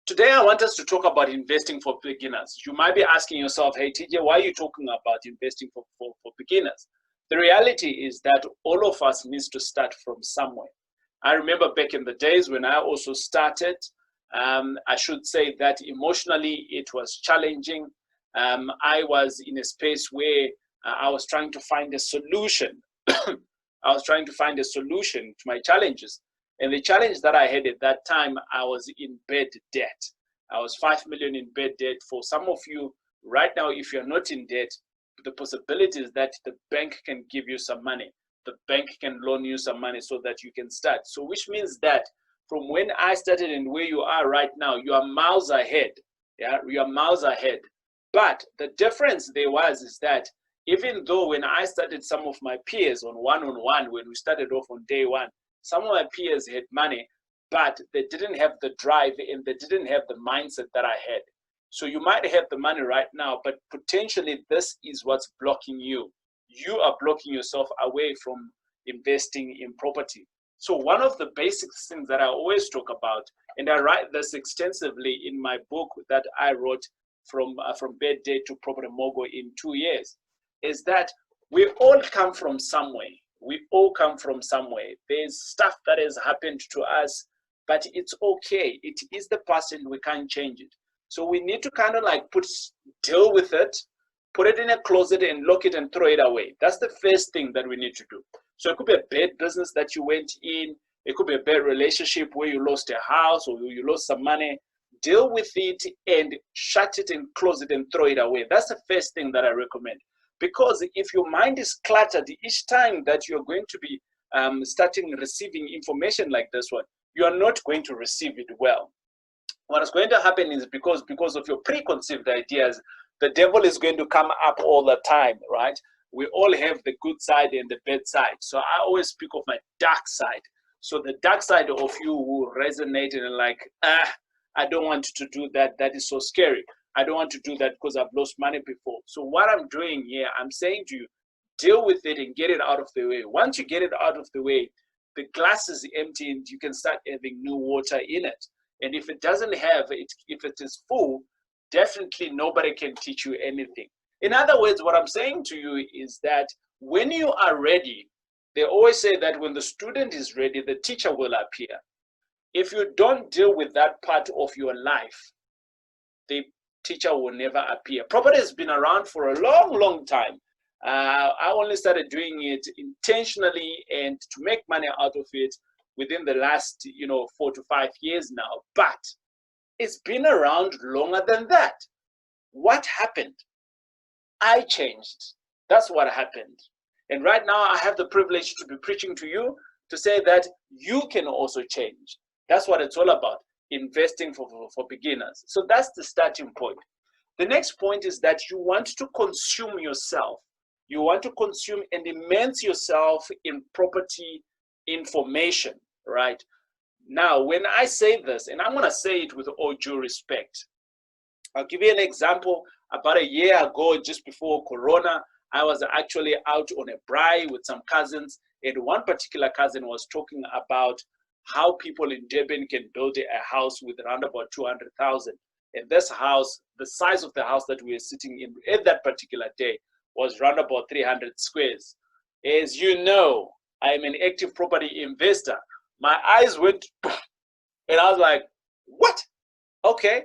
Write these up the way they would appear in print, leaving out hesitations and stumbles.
Today, I want us to talk about investing for beginners. You might be asking yourself, hey, TJ, why are you talking about investing for beginners? The reality is that all of us needs to start from somewhere. I remember back in the days when I also started, I should say that emotionally it was challenging. I was in a space where I was trying to find a solution. I was trying to find a solution to my challenges. And the challenge that I had at that time, I was in bad debt. I was 5 million in bad debt. For some of you right now, if you're not in debt, the possibility is that the bank can give you some money. The bank can loan you some money so that you can start. So which means that from when I started and where you are right now, you are miles ahead. Yeah, you are miles ahead. But the difference there is that even though when I started, some of my peers on one-on-one, when we started off on day one, some of my peers had money, but they didn't have the drive and they didn't have the mindset that I had. So you might have the money right now, but potentially this is what's blocking you. You are blocking yourself away from investing in property. So one of the basic things that I always talk about, and I write this extensively in my book that I wrote from bad debt to Property Mogul in 2 years, is that we all come from somewhere. We all come from somewhere. There's stuff that has happened to us, but it's okay. It is the past and we can't change it. So we need to kind of like deal with it, put it in a closet and lock it and throw it away. That's the first thing that we need to do. So it could be a bad business that you went in. It could be a bad relationship where you lost a house or you lost some money. Deal with it and shut it and close it and throw it away. That's the first thing that I recommend. Because if your mind is cluttered each time that you're going to be starting receiving information like this one, you are not going to receive it well. What is going to happen is because of your preconceived ideas, the devil is going to come up all the time, right? We all have the good side and the bad side. So I always speak of my dark side. So the dark side of you will resonate and like, I don't want to do that. That is so scary. I don't want to do that because I've lost money before. So what I'm doing here, I'm saying to you, deal with it and get it out of the way. Once you get it out of the way, the glass is empty and you can start having new water in it. And if it doesn't have it, if it is full, definitely nobody can teach you anything. In other words, what I'm saying to you is that when you are ready, they always say that when the student is ready, the teacher will appear. If you don't deal with that part of your life, the teacher will never appear. Property has been around for a long time. I only started doing it intentionally and to make money out of it within the last 4 to 5 years now, but it's been around longer than that. What happened? I changed. That's what happened. And right now I have the privilege to be preaching to you to say that you can also change. That's what it's all about, investing for beginners. So that's the starting point. The next point is that you want to consume yourself. You want to consume and immerse yourself in property information, right? Now, when I say this, and I'm going to say it with all due respect, I'll give you an example. About a year ago, just before Corona, I was actually out on a braai with some cousins, and one particular cousin was talking about how people in Durban can build a house with around about 200,000. And this house, the size of the house that we were sitting in at that particular day was around about 300 squares. As you know, I'm an active property investor. My eyes went, and I was like, what? Okay.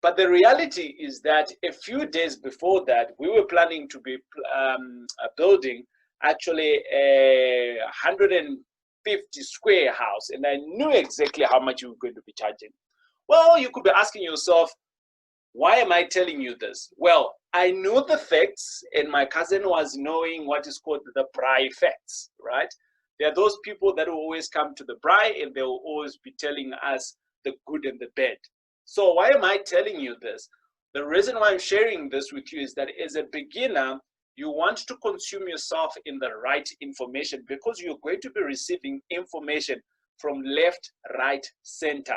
But the reality is that a few days before that, we were planning to be building actually a 150 square house, and I knew exactly how much we were going to be charging. Well, you could be asking yourself, why am I telling you this? Well, I knew the facts, and my cousin was knowing what is called the braai facts, right? There are those people that will always come to the braai, and they will always be telling us the good and the bad. So why am I telling you this? The reason why I'm sharing this with you is that as a beginner, you want to consume yourself in the right information because you're going to be receiving information from left, right, center,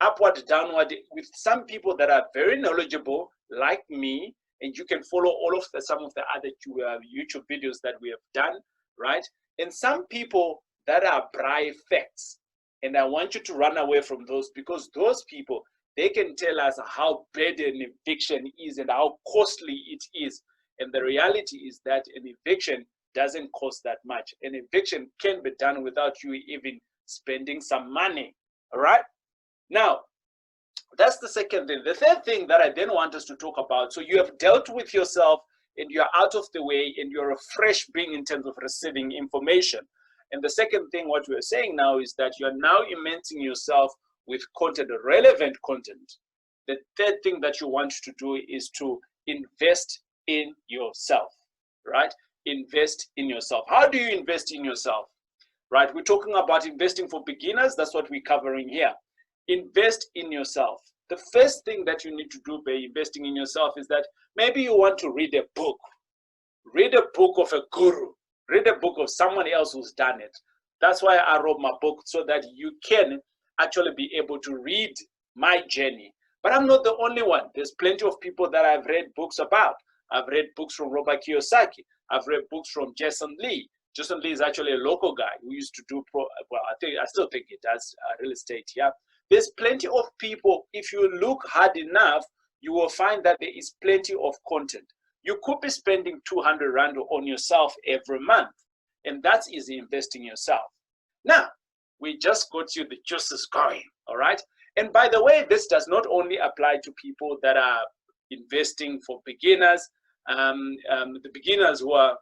upward, downward, with some people that are very knowledgeable like me, and you can follow all of some of the other YouTube videos that we have done, right? And some people that are braai facts. And I want you to run away from those, because those people, they can tell us how bad an eviction is and how costly it is. And the reality is that an eviction doesn't cost that much. An eviction can be done without you even spending some money. All right. Now, that's the second thing. The third thing that I then want us to talk about, so you have dealt with yourself and you're out of the way and you're a fresh being in terms of receiving information. And the second thing, what we're saying now, is that you're now immersing yourself with content, relevant content. The third thing that you want to do is to invest in yourself, right? Invest in yourself. How do you invest in yourself, right? We're talking about investing for beginners. That's what we're covering here. Invest in yourself. The first thing that you need to do by investing in yourself is that maybe you want to read a book. Read a book of a guru. Read a book of someone else who's done it. That's why I wrote my book, so that you can actually be able to read my journey. But I'm not the only one. There's plenty of people that I've read books about. I've read books from Robert Kiyosaki. I've read books from Jason Lee. Jason Lee is actually a local guy who used to do, I still think he does real estate, yeah. There's plenty of people. If you look hard enough, you will find that there is plenty of content. You could be spending 200 Rand on yourself every month, and that is investing in yourself. Now, we just got you the juices going, all right? And by the way, this does not only apply to people that are investing for beginners, the beginners who are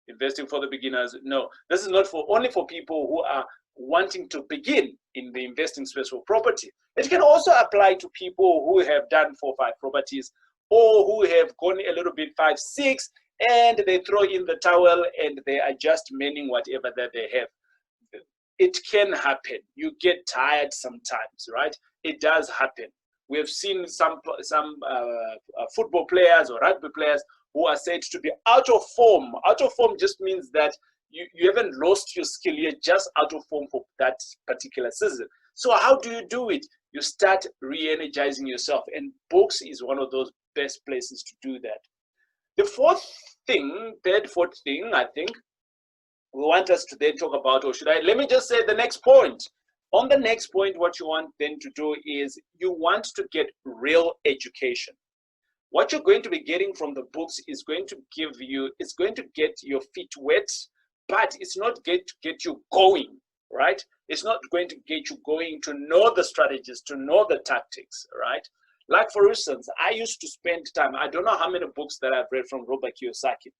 investing for the beginners. No, this is not for only for people who are wanting to begin in the investing space for property. It can also apply to people who have done 4 or 5 properties, or who have gone a little bit 5, 6, and they throw in the towel and they are just manning whatever that they have. It can happen. You get tired sometimes, right? It does happen. We have seen some football players or rugby players who are said to be out of form. Out of form just means that you haven't lost your skill, you're just out of form for that particular season. So how do you do it? You start re-energizing yourself, and books is one of those best places to do that. The fourth thing, I think, we want us to then talk about, or let me just say the next point. On the next point, what you want then to do is you want to get real education. What you're going to be getting from the books is going to give you, it's going to get your feet wet, but it's not going to get you going, right? It's not going to get you going to know the strategies, to know the tactics, right? Like, for instance, I used to spend time, I don't know how many books that I've read from Robert Kiyosaki.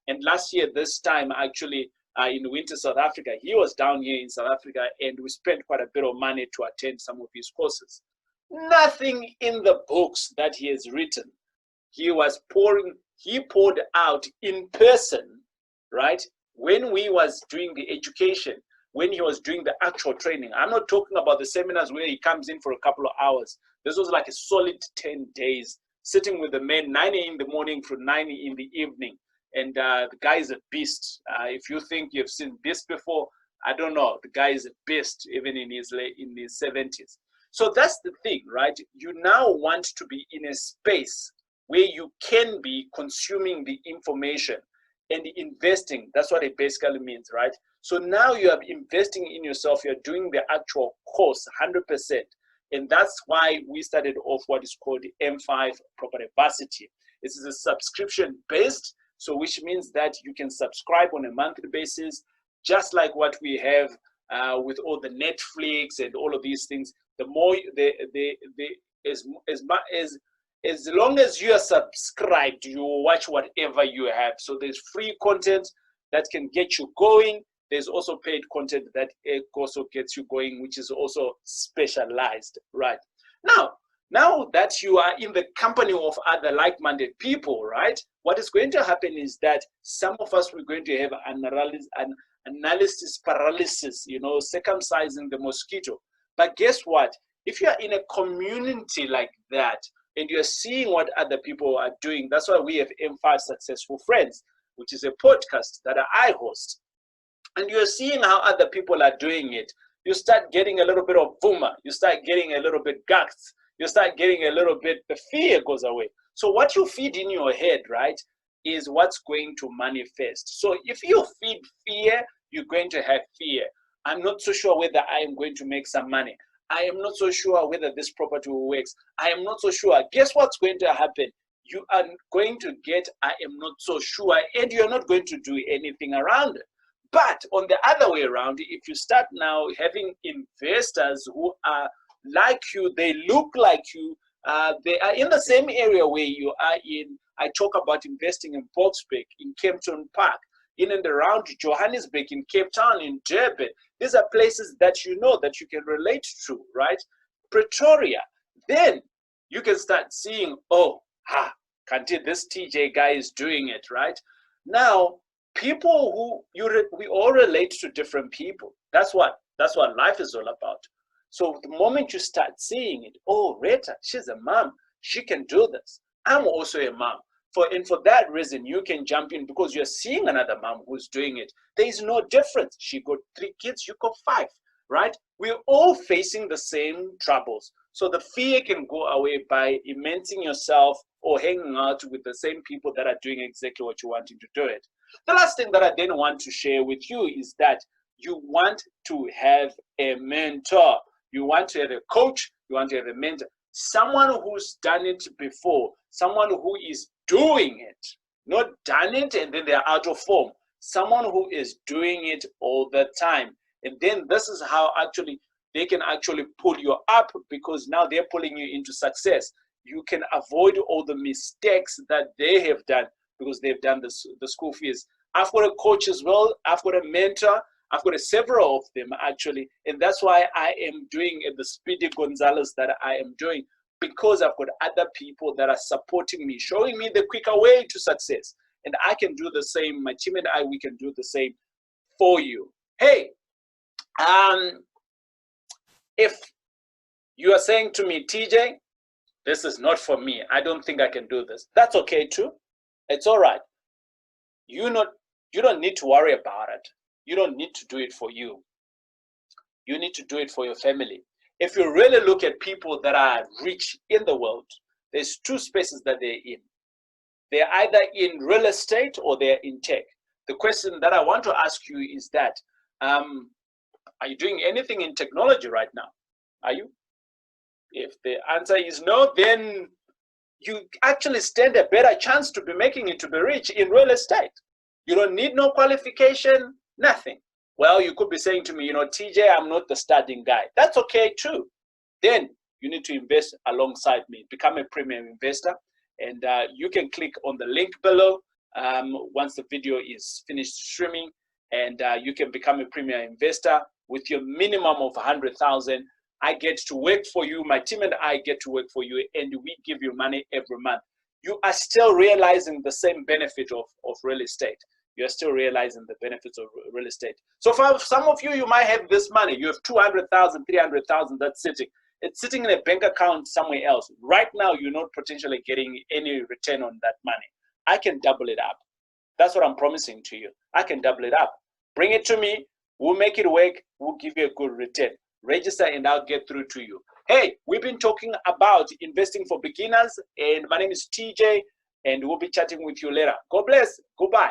And last year, this time, actually, in winter South Africa, he was down here in South Africa, and we spent quite a bit of money to attend some of his courses. Nothing in the books that he has written, he poured out in person, right? When we was doing the education, when he was doing the actual training. I'm not talking about the seminars where he comes in for a couple of hours. This was like a solid 10 days, sitting with the men 9 in the morning to 9 in the evening. And the guy is a beast. If you think you've seen Beast before, I don't know. The guy is a beast, even in his 70s. So that's the thing, right? You now want to be in a space where you can be consuming the information and investing. That's what it basically means, right? So now you are investing in yourself. You're doing the actual course 100%. And that's why we started off what is called the M5 Property Varsity. This is a subscription-based, so which means that you can subscribe on a monthly basis, just like what we have with all the Netflix and all of these things. The more as long as you are subscribed, you will watch whatever you have. So there's free content that can get you going. There's also paid content that also gets you going, which is also specialized, right? Now that you are in the company of other like-minded people, right? What is going to happen is that some of us, we're going to have an analysis paralysis, circumcising the mosquito. But guess what? If you are in a community like that, and you're seeing what other people are doing, that's why we have M5 Successful Friends, which is a podcast that I host. And you're seeing how other people are doing it. You start getting a little bit of boomer. You start getting a little bit guts. You start getting a little bit, the fear goes away. So what you feed in your head, right, is what's going to manifest. So if you feed fear, you're going to have fear. I'm not so sure whether I am going to make some money. I am not so sure whether this property will work. I am not so sure. Guess what's going to happen? You are going to get, I am not so sure, and you're not going to do anything around it. But on the other way around, if you start now having investors who are like you, they look like you, they are in the same area where you are in. I talk about investing in Boksburg, in Kempton Park, in and around Johannesburg, in Cape Town, in Durban. These are places that you know that you can relate to, right? Pretoria. Then you can start seeing, oh, Kanti, this TJ guy is doing it, right? Now, people who we all relate to different people. That's what life is all about. So the moment you start seeing it, oh, Rita, she's a mom. She can do this. I'm also a mom. And for that reason, you can jump in because you're seeing another mom who's doing it. There is no difference. She got 3 kids, you got 5, right? We're all facing the same troubles. So the fear can go away by immersing yourself or hanging out with the same people that are doing exactly what you wanting to do it. The last thing that I then want to share with you is that you want to have a mentor. You want to have a coach. You want to have a mentor. Someone who's done it before. Someone who is doing it. Not done it and then they're out of form. Someone who is doing it all the time. And then this is how actually they can actually pull you up, because now they're pulling you into success. You can avoid all the mistakes that they have done because they've done the school fees. I've got a coach as well. I've got a mentor. I've got several of them actually. And that's why I am doing the Speedy Gonzalez that I am doing, because I've got other people that are supporting me, showing me the quicker way to success. And I can do the same. My team and I, we can do the same for you. Hey, if you are saying to me, TJ, this is not for me, I don't think I can do this, that's okay too. It's all right. You don't need to worry about it. You don't need to do it for you. You need to do it for your family. If you really look at people that are rich in the world, there's 2 spaces that they're in. They're either in real estate or they're in tech. The question that I want to ask you is that, are you doing anything in technology right now? Are you? If the answer is no, then you actually stand a better chance to be making it to be rich in real estate. You don't need no qualification, nothing. Well, you could be saying to me, TJ, I'm not the studying guy. That's okay too. Then you need to invest alongside me, become a premium investor. And you can click on the link below once the video is finished streaming, and you can become a premium investor with your minimum of 100,000. I get to work for you, my team and I get to work for you, and we give you money every month. You are still realizing the same benefit of real estate. You're still realizing the benefits of real estate. So for some of you, you might have this money. You have 200,000, 300,000 that's sitting. It's sitting in a bank account somewhere else. Right now, you're not potentially getting any return on that money. I can double it up. That's what I'm promising to you. I can double it up. Bring it to me. We'll make it work. We'll give you a good return. Register and I'll get through to you. Hey, we've been talking about investing for beginners, and my name is TJ, and we'll be chatting with you later. God bless. Goodbye.